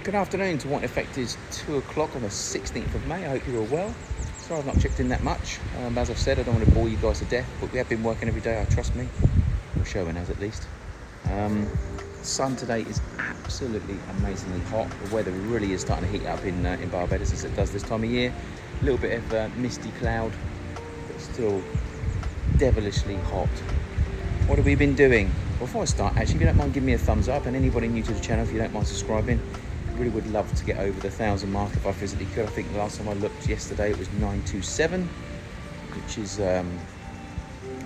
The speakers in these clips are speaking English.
Good afternoon to what in effect is 2 o'clock on the 16th of May. I hope you're all well. Sorry I've not checked in that much. As I've said, I don't want to bore you guys to death, but we have been working every day, trust me. Or showing has at least. The sun today is absolutely amazingly hot. The weather really is starting to heat up in Barbados as it does this time of year. A little bit of misty cloud, but still devilishly hot. What have we been doing? Before I start, actually, if you don't mind giving me a thumbs up, and anybody new to the channel, if you don't mind subscribing, really would love to get over the 1,000 mark if I physically could. I think the last time I looked yesterday it was 927, which is I've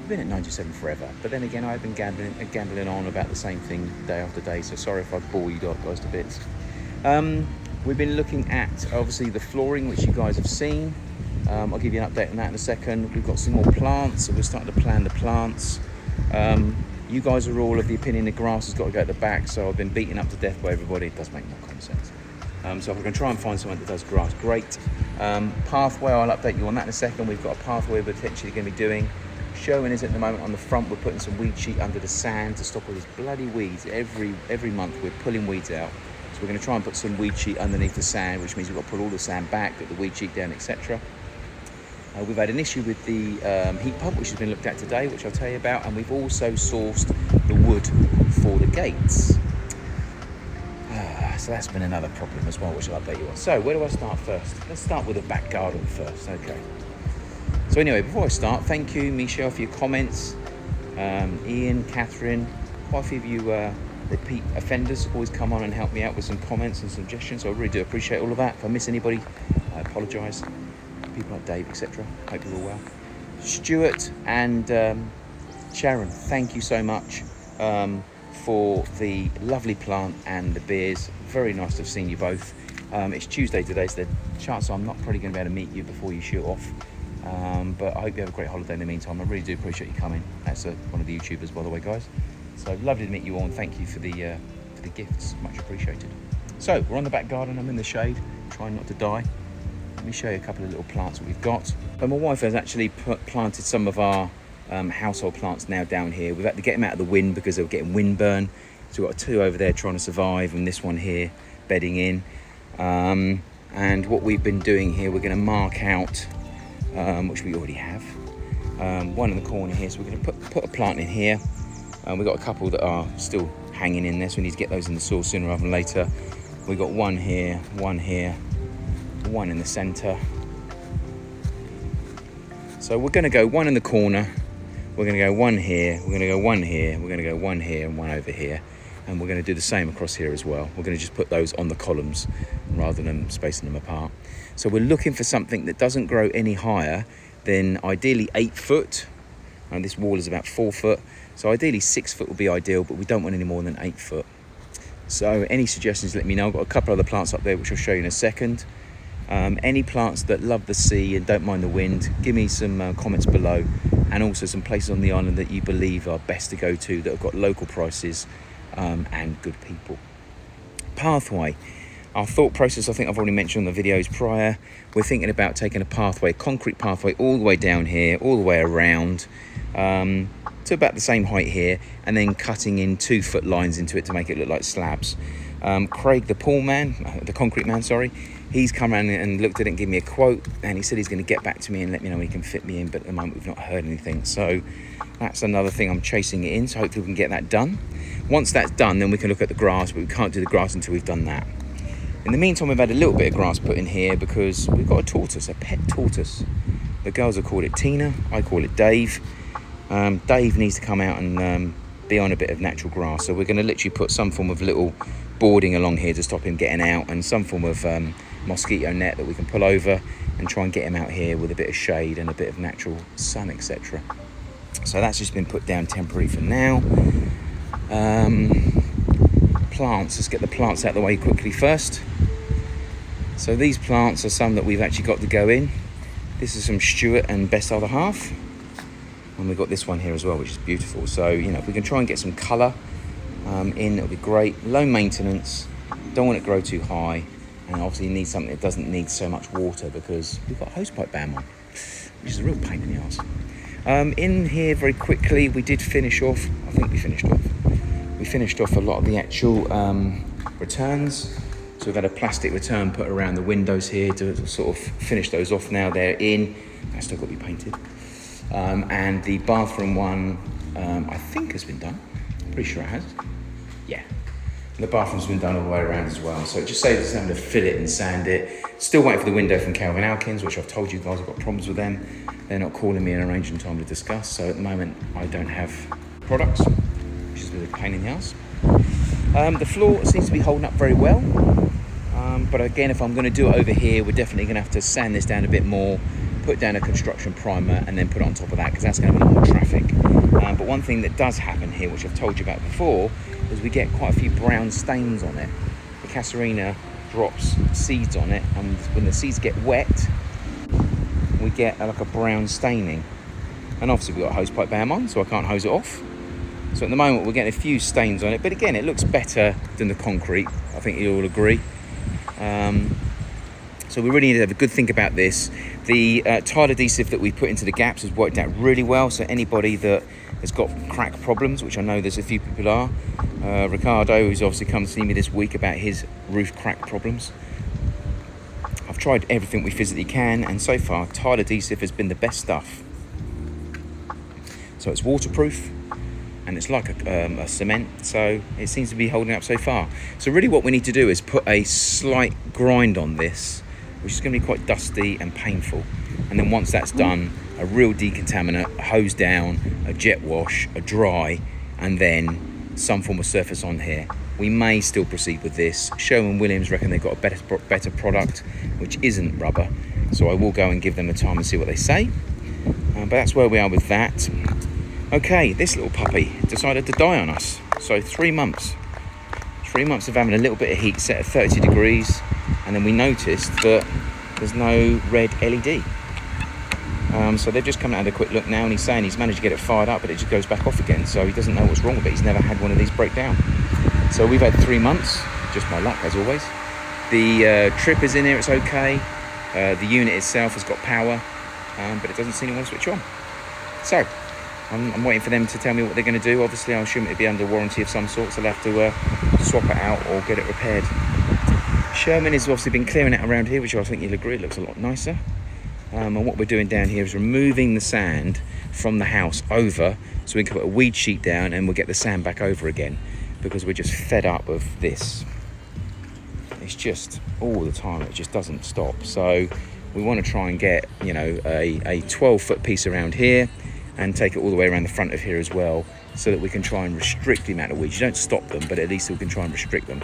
been at 927 forever. But then again, I've been gambling on about the same thing day after day. So sorry if I bore you guys to bits. We've been looking at obviously the flooring, which you guys have seen. I'll give you an update on that in a second. We've got some more plants, so we're starting to plan the plants. You guys are all of the opinion the grass has got to go at the back, so I've been beaten up to death by everybody. It does make more common sense. So if I can try and find someone that does grass, great. Pathway, I'll update you on that in a second. We've got a pathway we're potentially going to be doing. Showing is at the moment on the front, we're putting some weed sheet under the sand to stop all these bloody weeds. Every month we're pulling weeds out. So we're going to try and put some weed sheet underneath the sand, which means we've got to put all the sand back, put the weed sheet down, etc. We've had an issue with the heat pump, which has been looked at today, which I'll tell you about, and we've also sourced the wood for the gates. So that's been another problem as well, which I'll update you on. So where do I start first? Let's start with the back garden first, okay. So anyway, before I start, thank you, Michelle, for your comments. Ian, Catherine, quite a few of you repeat offenders always come on and help me out with some comments and suggestions, so I really do appreciate all of that. If I miss anybody, I apologise. People like Dave, etc. Hope you're all well. Stuart and Sharon, thank you so much for the lovely plant and the beers. Very nice to have seen you both. It's Tuesday today, so the chances are I'm not probably going to be able to meet you before you shoot off. But I hope you have a great holiday in the meantime. I really do appreciate you coming. That's one of the YouTubers, by the way, guys. So lovely to meet you all, and thank you for the gifts. Much appreciated. So we're on the back garden. I'm in the shade, trying not to die. Let me show you a couple of little plants that we've got. And my wife has actually planted some of our household plants now down here. We've had to get them out of the wind because they were getting windburn. So we've got two over there trying to survive, and this one here bedding in. And what we've been doing here, we're going to mark out, which we already have, one in the corner here. So we're going to put a plant in here. We've got a couple that are still hanging in there, so we need to get those in the soil sooner rather than later. We've got one here, one in the centre. So we're going to go one in the corner, we're going to go one here, we're going to go one here, we're going to go one here and one over here, and we're going to do the same across here as well. We're going to just put those on the columns rather than spacing them apart. So we're looking for something that doesn't grow any higher than ideally 8 foot, and this wall is about 4 foot, so ideally 6 foot would be ideal, but we don't want any more than 8 foot. So any suggestions, let me know. I've got a couple other plants up there which I'll show you in a second. Any plants that love the sea and don't mind the wind, give me some comments below, and also some places on the island that you believe are best to go to that have got local prices and good people. Pathway. Our thought process, I think I've already mentioned on the videos prior. We're thinking about taking a pathway, concrete pathway, all the way down here, all the way around to about the same height here, and then cutting in 2 foot lines into it to make it look like slabs. Craig, the pool man, the concrete man, sorry, he's come around and looked at it and given me a quote, and he said he's going to get back to me and let me know when he can fit me in, but at the moment we've not heard anything. So that's another thing I'm chasing it in, so hopefully we can get that done. Once that's done, then we can look at the grass, but we can't do the grass until we've done that. In the meantime, we've had a little bit of grass put in here because we've got a tortoise, a pet tortoise. The girls have called it Tina, I call it Dave. Dave needs to come out and be on a bit of natural grass, so we're going to literally put some form of little boarding along here to stop him getting out, and some form of mosquito net that we can pull over and try and get him out here with a bit of shade and a bit of natural sun, etc. So that's just been put down temporary for now. Plants, let's get the plants out of the way quickly first. So these plants are some that we've actually got to go in. This is from Stuart and Best Other Half, and we've got this one here as well, which is beautiful. So, you know, if we can try and get some colour in, it'll be great. Low maintenance, don't want it to grow too high, and obviously you need something that doesn't need so much water because we've got a hosepipe ban on, which is a real pain in the arse. In here very quickly, we did finish off, I think we finished off a lot of the actual returns. So we've had a plastic return put around the windows here to sort of finish those off now they're in. That's still got to be painted. And the bathroom one, I think has been done. I'm pretty sure it has. Yeah. And the bathroom's been done all the way around as well. So it just saves us having to fill it and sand it. Still waiting for the window from Calvin Alkins, which I've told you guys I've got problems with them. They're not calling me and arranging time to discuss. So at the moment, I don't have products, which is a bit of a pain in the ass. The floor seems to be holding up very well. But again, if I'm going to do it over here, we're definitely going to have to sand this down a bit more, put down a construction primer, and then put it on top of that, because that's going to be a lot more traffic. But one thing that does happen here, which I've told you about before, is we get quite a few brown stains on it. The Casuarina drops seeds on it, and when the seeds get wet, we get like a brown staining. And obviously we've got a hosepipe bam on, so I can't hose it off. So at the moment we're getting a few stains on it, but again, it looks better than the concrete. I think you'll all agree. So we really need to have a good think about this. The tile adhesive that we put into the gaps has worked out really well. So anybody that has got crack problems, which I know there's a few people are, Ricardo, who's obviously come to see me this week about his roof crack problems. I've tried everything we physically can, and so far tile adhesive has been the best stuff. So it's waterproof, and it's like a cement, so it seems to be holding up so far. So really what we need to do is put a slight grind on this, which is going to be quite dusty and painful. And then once that's done, a real decontaminant, a hose down, a jet wash, a dry, and then some form of surface on here. We may still proceed with this. Sherwin-Williams reckon they've got a better product, which isn't rubber. So I will go and give them a time and see what they say. But that's where we are with that. Okay, this little puppy decided to die on us. So 3 months. 3 months of having a little bit of heat set at 30 degrees. And then we noticed that there's no red LED. So they've just come out and had a quick look now, and he's saying he's managed to get it fired up, but it just goes back off again. So he doesn't know what's wrong with it. He's never had one of these break down. So we've had 3 months, just my luck as always. The trip is in here, it's okay. The unit itself has got power, but it doesn't seem to want to switch on. So I'm waiting for them to tell me what they're going to do. Obviously, I assume it'd be under warranty of some sort, so they'll have to swap it out or get it repaired. Sherman has obviously been clearing it around here, which I think you'll agree it looks a lot nicer. And what we're doing down here is removing the sand from the house over, so we can put a weed sheet down and we'll get the sand back over again, because we're just fed up of this. It's just all the time, it just doesn't stop. So we want to try and get, you know, a 12-foot piece around here and take it all the way around the front of here as well, so that we can try and restrict the amount of weeds. You don't stop them, but at least we can try and restrict them.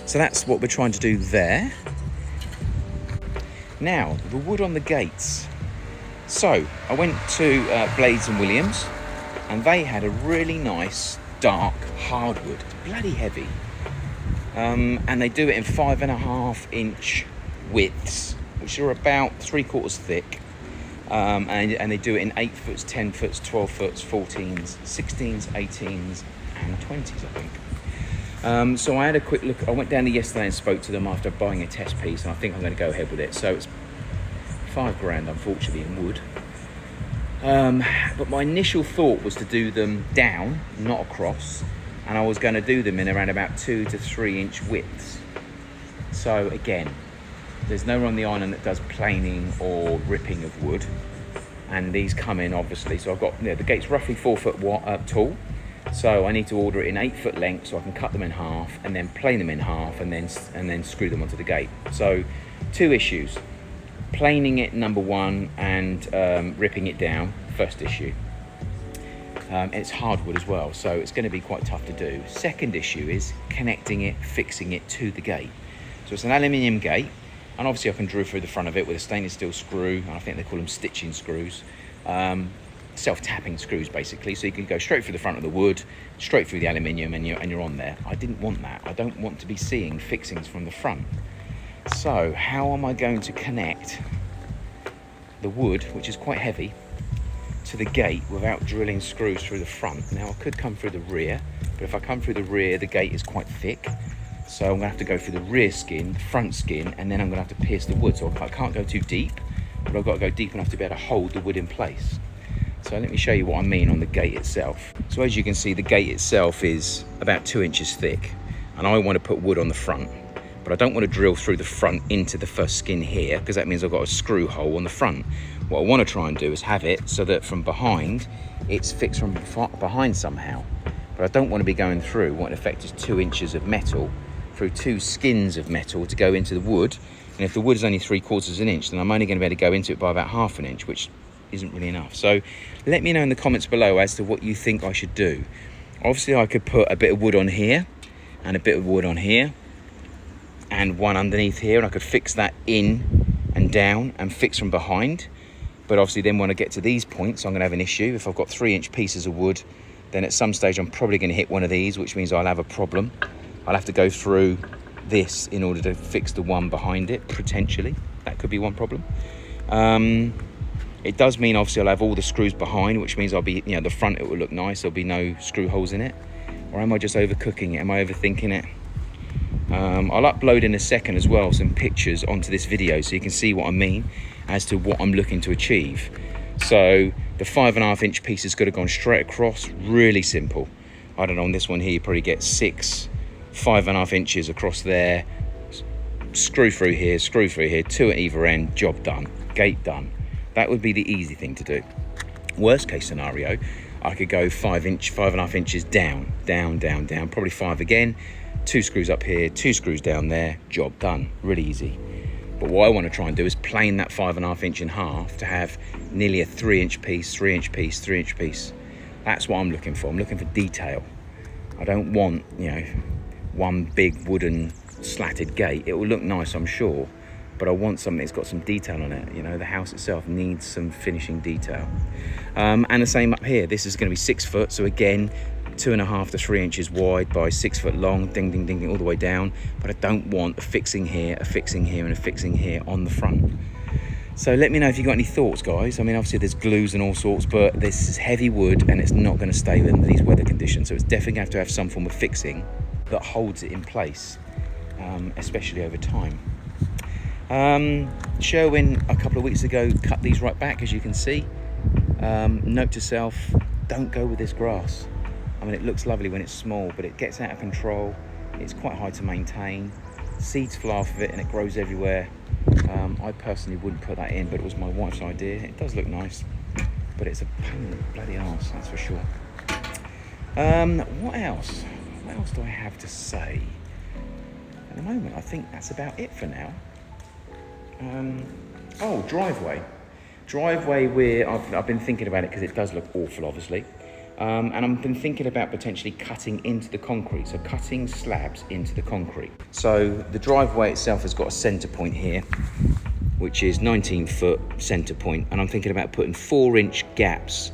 So that's what we're trying to do there. Now, the wood on the gates. So I went to Blades and Williams, and they had a really nice dark hardwood. It's bloody heavy. And they do it in 5.5-inch widths, which are about 3/4 thick. And they do it in 8 foots, 10 foots, 12 foots, 14s, 16s, 18s, and 20s, I think. So I had a quick look. I went down there yesterday and spoke to them after buying a test piece, and I think I'm going to go ahead with it. So it's $5,000, unfortunately, in wood. But my initial thought was to do them down, not across, and I was going to do them in around about 2 to 3 inch widths. So again, there's no one on the island that does planing or ripping of wood, and these come in obviously. So I've got, you know, the gate's roughly 4 foot tall. So I need to order it in 8 foot length, so I can cut them in half and then plane them in half and then screw them onto the gate. So 2 issues: planing it, number 1, and ripping it down, first issue. It's hardwood as well, so it's going to be quite tough to do. Second issue is connecting it, fixing it to the gate. So it's an aluminium gate, and obviously I can drill through the front of it with a stainless steel screw, and I think they call them stitching screws. Self-tapping screws basically, so you can go straight through the front of the wood, straight through the aluminium, and you're on there. I didn't want that. I don't want to be seeing fixings from the front. So how am I going to connect the wood, which is quite heavy, to the gate without drilling screws through the front? Now I could come through the rear, but if I come through the rear, the gate is quite thick, so I'm going to have to go through the rear skin, front skin, and then I'm going to have to pierce the wood. So I can't go too deep, but I've got to go deep enough to be able to hold the wood in place. So let me show you what I mean on the gate itself. So as you can see, the gate itself is about 2 inches thick, and I want to put wood on the front. but I don't want to drill through the front into the first skin here, because that means I've got a screw hole on the front. What I want to try and do is have it so that from behind, it's fixed from behind somehow. But I don't want to be going through what in effect is 2 inches of metal through 2 skins of metal to go into the wood. And if the wood is only 3/4 of an inch, then I'm only going to be able to go into it by about 1/2 an inch, which isn't really enough. So let me know in the comments below as to what you think I should do. Obviously I could put a bit of wood on here and a bit of wood on here and one underneath here, and I could fix that in and down and fix from behind. But obviously then when I get to these points, I'm going to have an issue. If I've got 3-inch pieces of wood, then at some stage I'm probably going to hit one of these, which means I'll have a problem. I'll have to go through this in order to fix the one behind it, potentially. That could be one problem. It does mean obviously I'll have all the screws behind, which means I'll be, you know, the front, it will look nice. There'll be no screw holes in it. Or am I just overcooking it? Am I overthinking it? I'll upload in a second as well some pictures onto this video so you can see what I mean as to what I'm looking to achieve. So the 5.5-inch piece has got to go straight across, really simple. I don't know, on this one here you probably get 6 5.5 inches across there, screw through here, 2 at either end, job done, gate done. That would be the easy thing to do. Worst case scenario, I could go 5.5 inches down, probably 5 again, 2 screws up here, 2 screws down there, job done, really easy. But what I want to try and do is plane that 5.5 inch in half to have nearly a 3-inch piece, 3-inch piece, 3-inch piece. That's what I'm looking for. I'm looking for detail. I don't want, you know, one big wooden slatted gate. It will look nice, I'm sure, but I want something that's got some detail on it. You know, the house itself needs some finishing detail. And the same up here. This is going to be 6 foot, so again, 2.5 to 3 inches wide by 6 foot long, ding, ding, ding, ding, all the way down. But I don't want a fixing here, a fixing here, and a fixing here on the front. So let me know if you've got any thoughts, guys. I mean, obviously there's glues and all sorts, but this is heavy wood and it's not going to stay under these weather conditions. So it's definitely going to have some form of fixing that holds it in place, especially over time. Sherwin, a couple of weeks ago, cut these right back, as you can see. Note to self, don't go with this grass. I mean, it looks lovely when it's small, but it gets out of control. It's quite hard to maintain. Seeds fly off of it and it grows everywhere. I personally wouldn't put that in, but it was my wife's idea. It does look nice, but it's a pain in the bloody arse, that's for sure. What else? What else do I have to say? At the moment, I think that's about it for now. Driveway. Driveway, I've been thinking about it because it does look awful, obviously. And I've been thinking about potentially cutting into the concrete, so cutting slabs into the concrete. So the driveway itself has got a centre point here, which is 19-foot centre point, and I'm thinking about putting 4-inch gaps,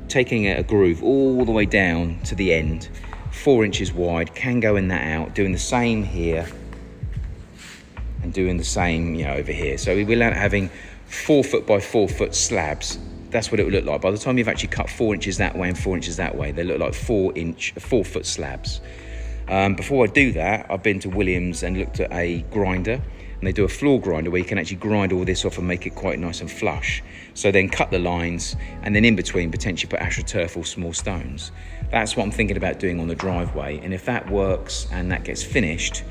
taking a groove all the way down to the end, 4 inches wide, can go in that out, doing the same here, and doing the same, you know, over here. So we will end up having 4 foot by 4 foot slabs. That's what it would look like. By the time you've actually cut 4 inches that way and 4 inches that way, they look like 4 foot slabs. Before I do that, I've been to Williams and looked at a grinder, and they do a floor grinder where you can actually grind all this off and make it quite nice and flush. So then cut the lines, and then in between potentially put astroturf or small stones. That's what I'm thinking about doing on the driveway. And if that works and that gets finished,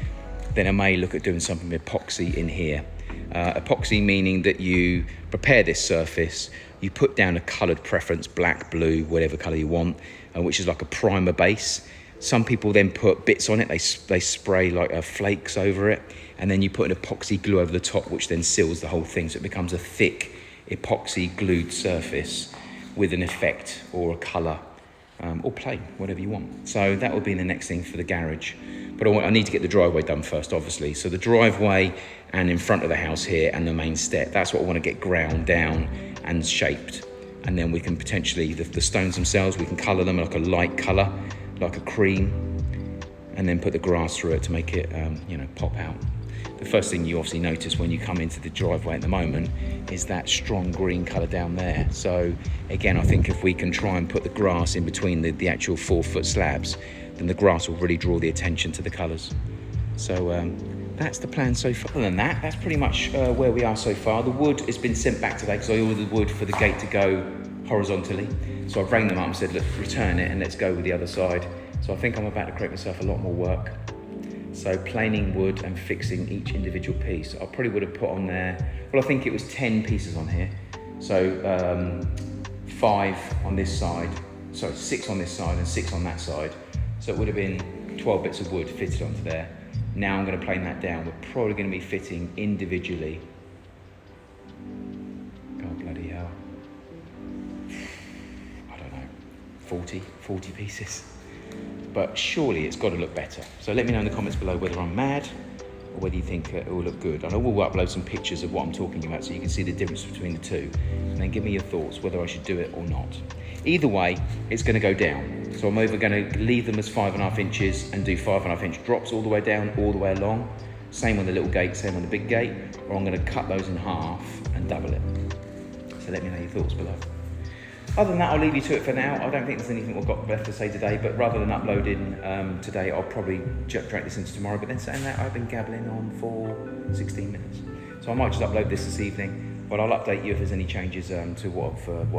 then I may look at doing something with epoxy in here. Epoxy meaning that you prepare this surface, you put down a coloured preference, black, blue, whatever colour you want, which is like a primer base. Some people then put bits on it, they spray like flakes over it, and then you put an epoxy glue over the top, which then seals the whole thing, so it becomes a thick epoxy glued surface with an effect or a colour, or plain, whatever you want. So that will be the next thing for the garage. But I need to get the driveway done first, obviously. So the driveway and in front of the house here and the main step, that's what I want to get ground down and shaped. And then we can potentially, the stones themselves, we can colour them like a light colour, like a cream, and then put the grass through it to make it, pop out. The first thing you obviously notice when you come into the driveway at the moment is that strong green colour down there. So again, I think if we can try and put the grass in between the actual 4 foot slabs, then the grass will really draw the attention to the colours. So that's the plan so far. Other than that, that's pretty much where we are so far. The wood has been sent back today because I ordered wood for the gate to go horizontally. So I rang them up and said, look, return it and let's go with the other side. So I think I'm about to create myself a lot more work. So planing wood and fixing each individual piece. I probably would have put on there, well, I think it was 10 pieces on here. So 5 on this side, sorry, 6 on this side and 6 on that side. So it would have been 12 bits of wood fitted onto there. Now I'm going to plane that down. We're probably going to be fitting individually. God bloody hell. I don't know, 40 pieces. But surely it's got to look better. So let me know in the comments below whether I'm mad or whether you think it will look good. And I will upload some pictures of what I'm talking about so you can see the difference between the two. And then give me your thoughts whether I should do it or not. Either way, it's going to go down. So I'm either going to leave them as 5.5 inches and do 5.5 inch drops all the way down, all the way along. Same on the little gate, same on the big gate. Or I'm going to cut those in half and double it. So let me know your thoughts below. Other than that, I'll leave you to it for now. I don't think there's anything we've got left to say today, but rather than uploading today, I'll probably drag this into tomorrow. But then saying that, I've been gabbling on for 16 minutes. So I might just upload this evening, but I'll update you if there's any changes to what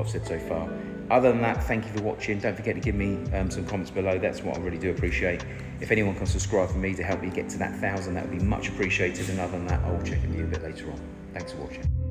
I've said so far. Other than that, thank you for watching. Don't forget to give me some comments below. That's what I really do appreciate. If anyone can subscribe for me to help me get to that 1,000, that would be much appreciated. And other than that, I'll check in with you a bit later on. Thanks for watching.